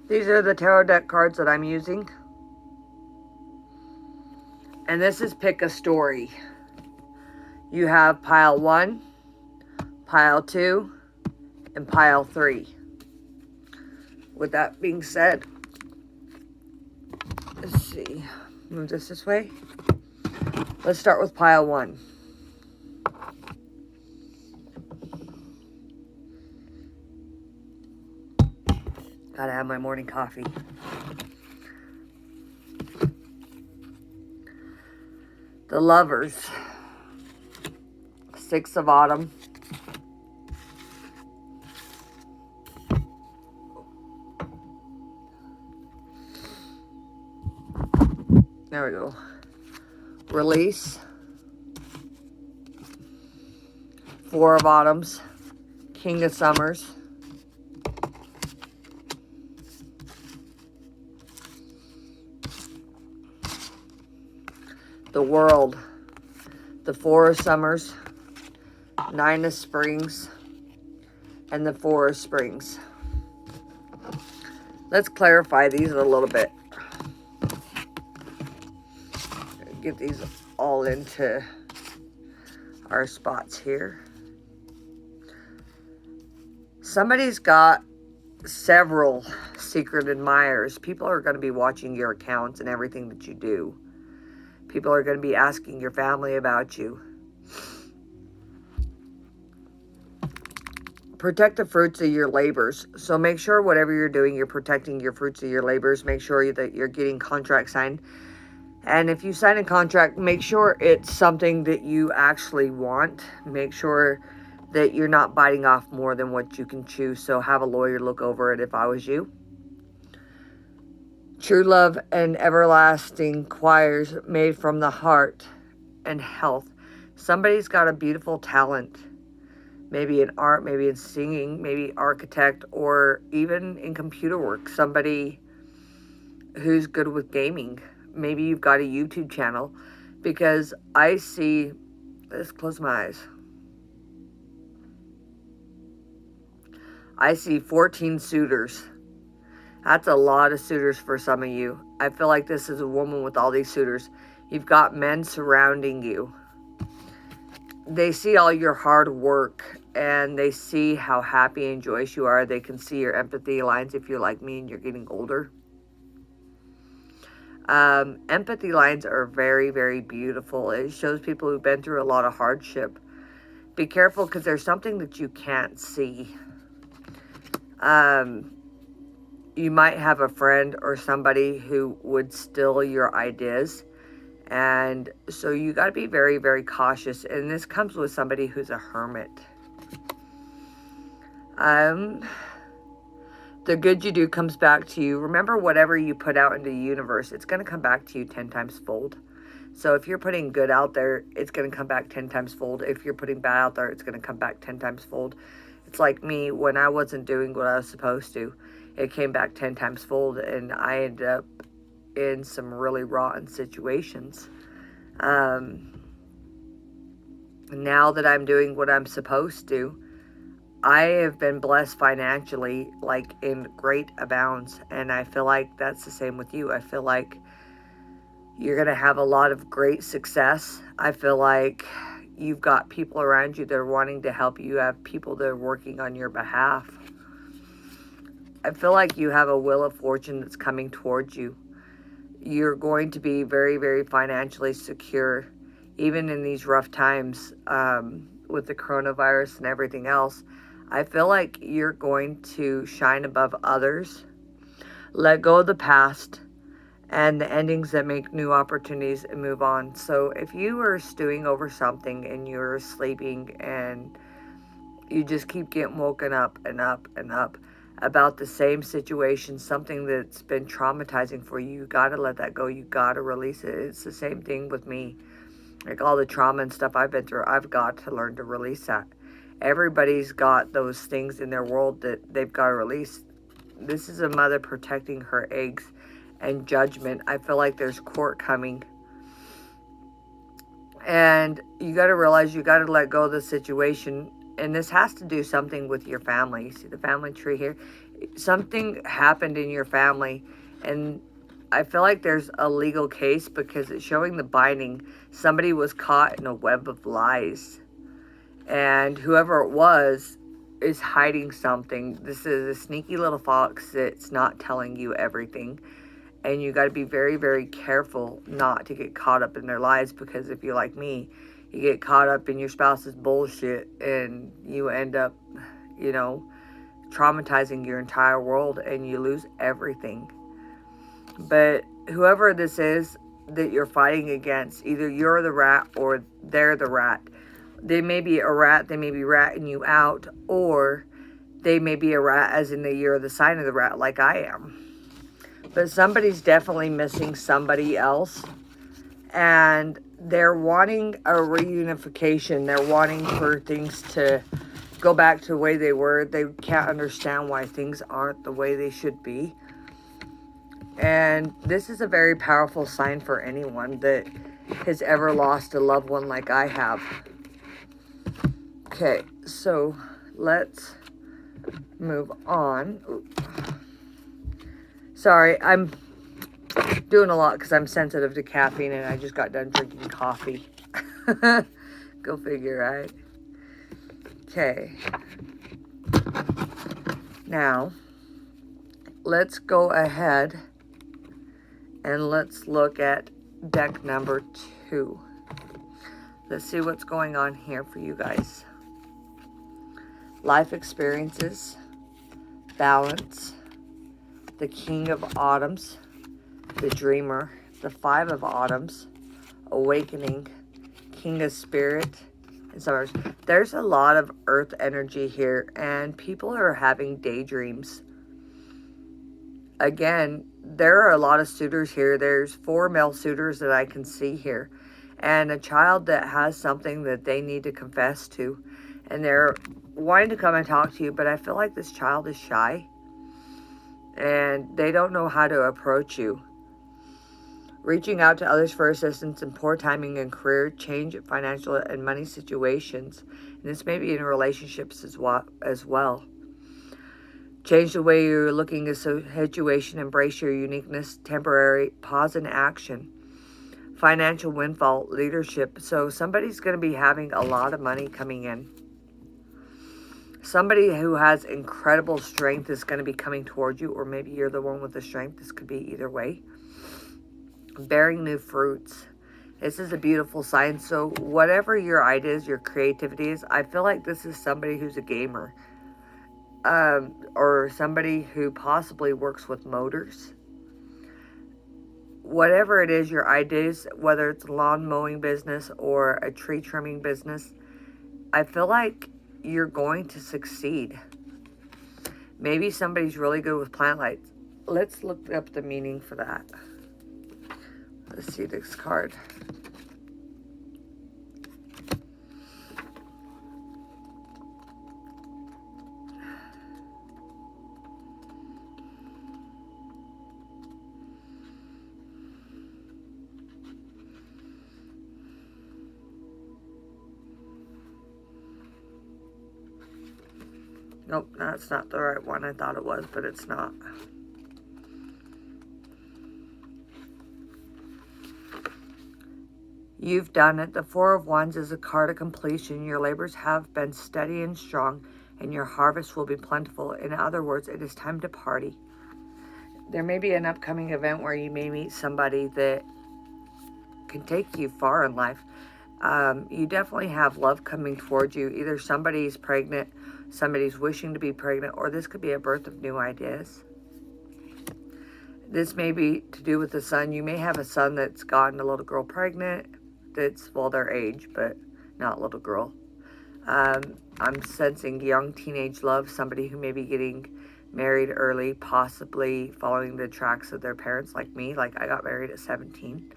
These are the tarot deck cards that I'm using. And this is Pick a Story. You have pile 1, pile 2, and pile 3. With that being said, let's see. Move this way. Let's start with pile 1. Gotta have my morning coffee. The Lovers. 6 of Autumn. There we go. Release. 4 of Autumns. King of Summers. The World. The 4 of Summers. 9 of Springs. And the 4 of Springs. Let's clarify these a little bit. Get these all into our spots here. Somebody's got several secret admirers. People are going to be watching your accounts and everything that you do. People are going to be asking your family about you. Protect the fruits of your labors. So make sure whatever you're doing, you're protecting your fruits of your labors. Make sure that you're getting contracts signed. And if you sign a contract, make sure it's something that you actually want. Make sure that you're not biting off more than what you can chew. So have a lawyer look over it if I was you. True love and everlasting choirs made from the heart and health. Somebody's got a beautiful talent. Maybe in art, maybe in singing, maybe architect, or even in computer work. Somebody who's good with gaming. Maybe you've got a YouTube channel, because I see, let's close my eyes. I see 14 suitors. That's a lot of suitors for some of you. I feel like this is a woman with all these suitors. You've got men surrounding you. They see all your hard work, and they see how happy and joyous you are. They can see your empathy lines if you're like me and you're getting older. Empathy lines are very, very beautiful. It shows people who've been through a lot of hardship. Be careful, because there's something that you can't see. You might have a friend or somebody who would steal your ideas. And so you got to be very, very cautious. And this comes with somebody who's a hermit. The good you do comes back to you. Remember, whatever you put out into the universe, it's going to come back to you 10 times fold. So if you're putting good out there, it's going to come back 10 times fold. If you're putting bad out there, it's going to come back 10 times fold. It's like me, when I wasn't doing what I was supposed to, it came back 10 times fold, and I ended up in some really rotten situations. Now that I'm doing what I'm supposed to, I have been blessed financially, like in great abounds. And I feel like that's the same with you. I feel like you're going to have a lot of great success. I feel like you've got people around you that are wanting to help you. You have people that are working on your behalf. I feel like you have a wheel of fortune that's coming towards you. You're going to be very, very financially secure, even in these rough times with the coronavirus and everything else. I feel like you're going to shine above others, let go of the past, and the endings that make new opportunities, and move on. So if you are stewing over something and you're sleeping and you just keep getting woken up and up and up about the same situation, something that's been traumatizing for you, you got to let that go. You got to release it. It's the same thing with me. Like all the trauma and stuff I've been through, I've got to learn to release that. Everybody's got those things in their world that they've got to release. This is a mother protecting her eggs and judgment. I feel like there's court coming. And you got to realize you got to let go of the situation. And this has to do something with your family. You see the family tree here? Something happened in your family, and I feel like there's a legal case because it's showing the binding. Somebody was caught in a web of lies, and whoever it was is hiding something. This is a sneaky little fox that's not telling you everything, and you got to be very, very careful not to get caught up in their lies, because if you're like me, you get caught up in your spouse's bullshit and you end up, you know, traumatizing your entire world and you lose everything. But whoever this is that you're fighting against, either you're the rat or they're the rat. They may be a rat, they may be ratting you out, or they may be a rat as in the you're the sign of the rat like I am. But somebody's definitely missing somebody else, and they're wanting a reunification. They're wanting for things to go back to the way they were. They can't understand why things aren't the way they should be. And this is a very powerful sign for anyone that has ever lost a loved one like I have. Okay, so let's move on. Sorry, I'm doing a lot because I'm sensitive to caffeine and I just got done drinking coffee. Go figure, right? Okay. Now, let's go ahead and let's look at deck number 2. Let's see what's going on here for you guys. Life experiences, balance, the King of Autumns, the Dreamer, the Five of Autumns, awakening, King of Spirit, and Summers. There's a lot of earth energy here, and people are having daydreams. Again, there are a lot of suitors here. There's 4 male suitors that I can see here, and a child that has something that they need to confess to, and they're wanting to come and talk to you, but I feel like this child is shy and they don't know how to approach you. Reaching out to others for assistance in poor timing in career, change, financial and money situations, and this may be in relationships as well. Change the way you're looking at a situation, embrace your uniqueness, temporary, pause in action. Financial windfall, leadership. So somebody's going to be having a lot of money coming in. Somebody who has incredible strength is going to be coming towards you, or maybe you're the one with the strength. This could be either way. Bearing new fruits. This is a beautiful sign. So whatever your ideas, your creativity is, I feel like this is somebody who's a gamer. Or somebody who possibly works with motors. Whatever it is, your ideas, whether it's a lawn mowing business or a tree trimming business, I feel like you're going to succeed. Maybe somebody's really good with plant lights. Let's look up the meaning for that. Let's see this card. Nope, that's not the right one. I thought it was, but it's not. You've done it. The Four of Wands is a card of completion. Your labors have been steady and strong, and your harvest will be plentiful. In other words, it is time to party. There may be an upcoming event where you may meet somebody that can take you far in life. You definitely have love coming towards you. Either somebody's pregnant, somebody's wishing to be pregnant, or this could be a birth of new ideas. This may be to do with the son. You may have a son that's gotten a little girl pregnant. That's, well, their age, but not little girl. I'm sensing young teenage love. Somebody who may be getting married early, possibly following the tracks of their parents like me. Like I got married at 17.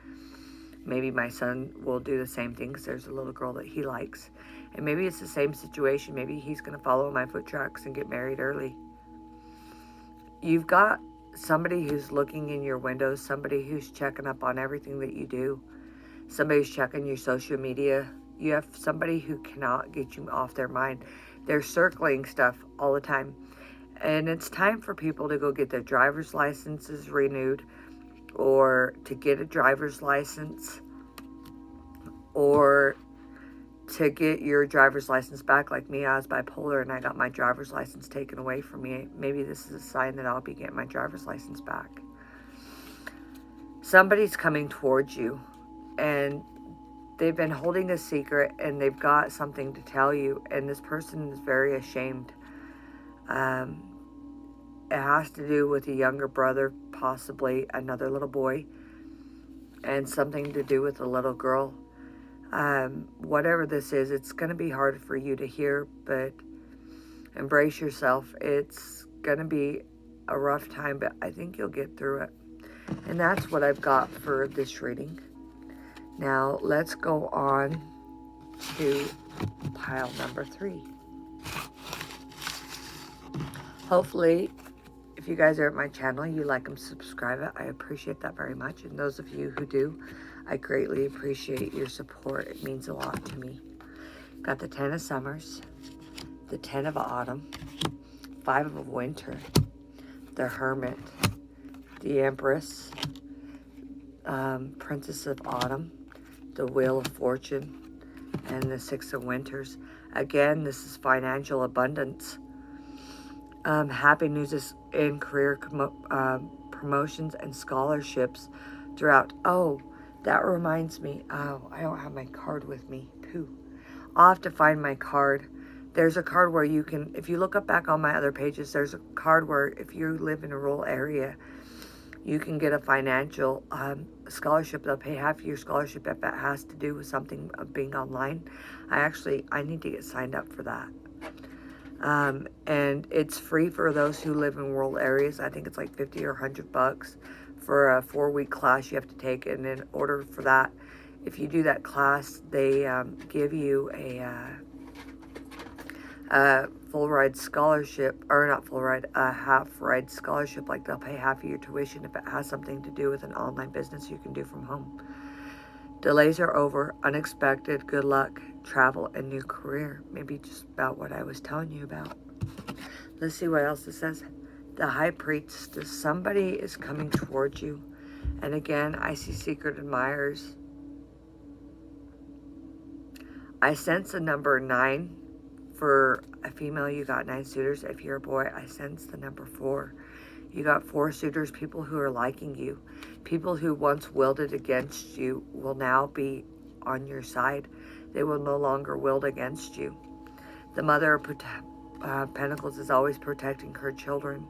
Maybe my son will do the same thing because there's a little girl that he likes. And maybe it's the same situation. Maybe he's going to follow my foot tracks and get married early. You've got somebody who's looking in your windows, somebody who's checking up on everything that you do. Somebody's checking your social media. You have somebody who cannot get you off their mind. They're circling stuff all the time. And it's time for people to go get their driver's licenses renewed, or to get a driver's license, or to get your driver's license back. Like me, I was bipolar and I got my driver's license taken away from me. Maybe this is a sign that I'll be getting my driver's license back. Somebody's coming towards you and they've been holding a secret and they've got something to tell you, and this person is very ashamed. It has to do with a younger brother, possibly another little boy, and something to do with a little girl. Whatever this is, it's going to be hard for you to hear, but embrace yourself. It's going to be a rough time, but I think you'll get through it. And that's what I've got for this reading. Now, let's go on to pile number 3. Hopefully, if you guys are at my channel, you like and subscribe it. I appreciate that very much. And those of you who do, I greatly appreciate your support. It means a lot to me. Got the 10 of Summers, the 10 of Autumn, 5 of Winter, the Hermit, the Empress, Princess of Autumn, the Wheel of Fortune, and the 6 of Winters. Again, this is financial abundance. Happy news is in career promotions and scholarships throughout. Oh, that reminds me. Oh, I don't have my card with me. Pooh. I'll have to find my card. There's a card where you can, if you look up back on my other pages, there's a card where if you live in a rural area, you can get a financial scholarship. They'll pay half of your scholarship if it has to do with something of being online. I need to get signed up for that. And it's free for those who live in rural areas. I think it's like $50 or $100 for a 4-week class you have to take. And in order for that, if you do that class, they give you a full ride scholarship, or not full ride, a half ride scholarship. Like they'll pay half of your tuition if it has something to do with an online business you can do from home. Delays are over, unexpected, good luck, travel, and new career. Maybe just about what I was telling you about. Let's see what else it says. The High Priestess. Somebody is coming towards you. And again, I see secret admirers. I sense the number 9. For a female, you got 9 suitors. If you're a boy, I sense the number 4. You got 4 suitors, people who are liking you. People who once willed it against you will now be on your side. They will no longer wield against you. The Mother of Pentacles is always protecting her children.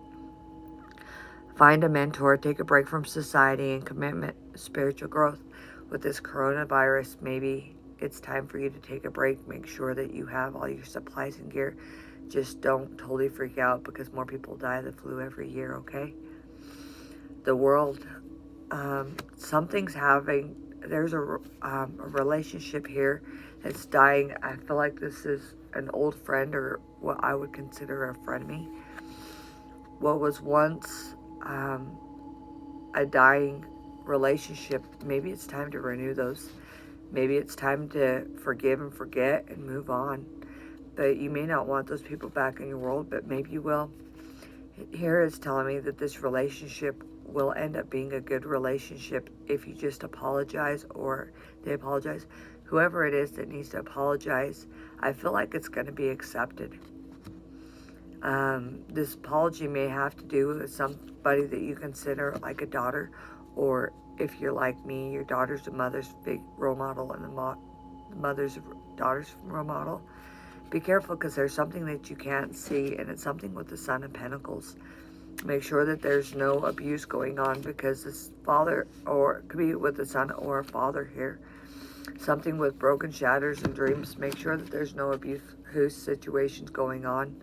Find a mentor, take a break from society and commitment, spiritual growth. With this coronavirus, maybe it's time for you to take a break. Make sure that you have all your supplies and gear. Just don't totally freak out because more people die of the flu every year, okay? The World, something's happening. There's a relationship here that's dying. I feel like this is an old friend, or what I would consider a frenemy. What was once a dying relationship, maybe it's time to renew those. Maybe it's time to forgive and forget and move on. But you may not want those people back in your world, but maybe you will. Here it's telling me that this relationship will end up being a good relationship if you just apologize, or they apologize. Whoever it is that needs to apologize, I feel like it's going to be accepted. This apology may have to do with somebody that you consider like a daughter, or if you're like me, your daughter's a mother's big role model, and the mother's daughter's role model. Be careful, because there's something that you can't see, and it's something with the Son of Pentacles. Make sure that there's no abuse going on, because this father, or it could be with the son or a father here. Something with broken shatters and dreams. Make sure that there's no abuse situations going on.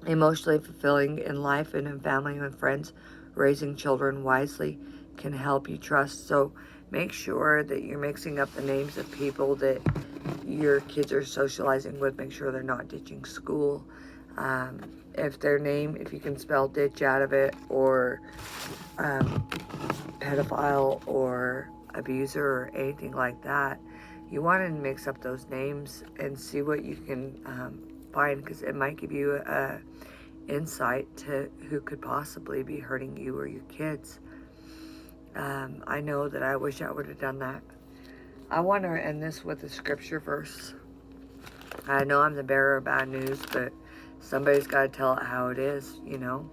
Emotionally fulfilling in life and in family and friends. Raising children wisely can help you trust. So make sure that you're mixing up the names of people that your kids are socializing with. Make sure they're not ditching school. If their name, if you can spell ditch out of it, or pedophile or abuser or anything like that, you want to mix up those names and see what you can fine, because it might give you a insight to who could possibly be hurting you or your kids. I know that I wish I would have done that. I want to end this with a scripture verse. I know I'm the bearer of bad news, but somebody's got to tell it how it is, you know.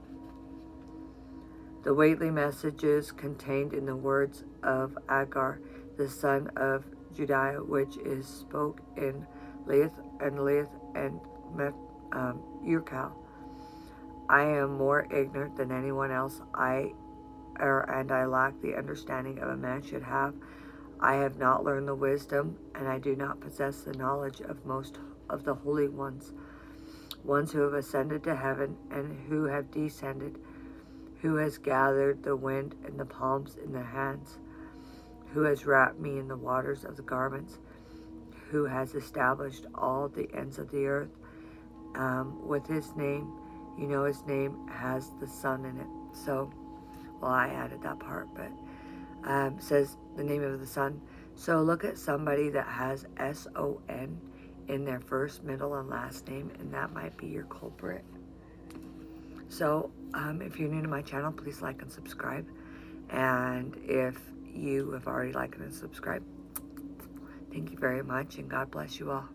The weighty messages contained in the words of Agar, the son of Judah, which is spoke in Leith and Urcal. I am more ignorant than anyone else, and I lack the understanding of a man should have. I have not learned the wisdom, and I do not possess the knowledge of most of the holy ones who have ascended to heaven and who have descended, who has gathered the wind and the palms in their hands, who has wrapped me in the waters of the garments, who has established all the ends of the earth with his name. You know, his name has the sun in it. So, well, I added that part, but says the name of the sun. So look at somebody that has S-O-N in their first, middle, and last name, and that might be your culprit. So if you're new to my channel, please like and subscribe. And if you have already liked and subscribed, thank you very much, and God bless you all.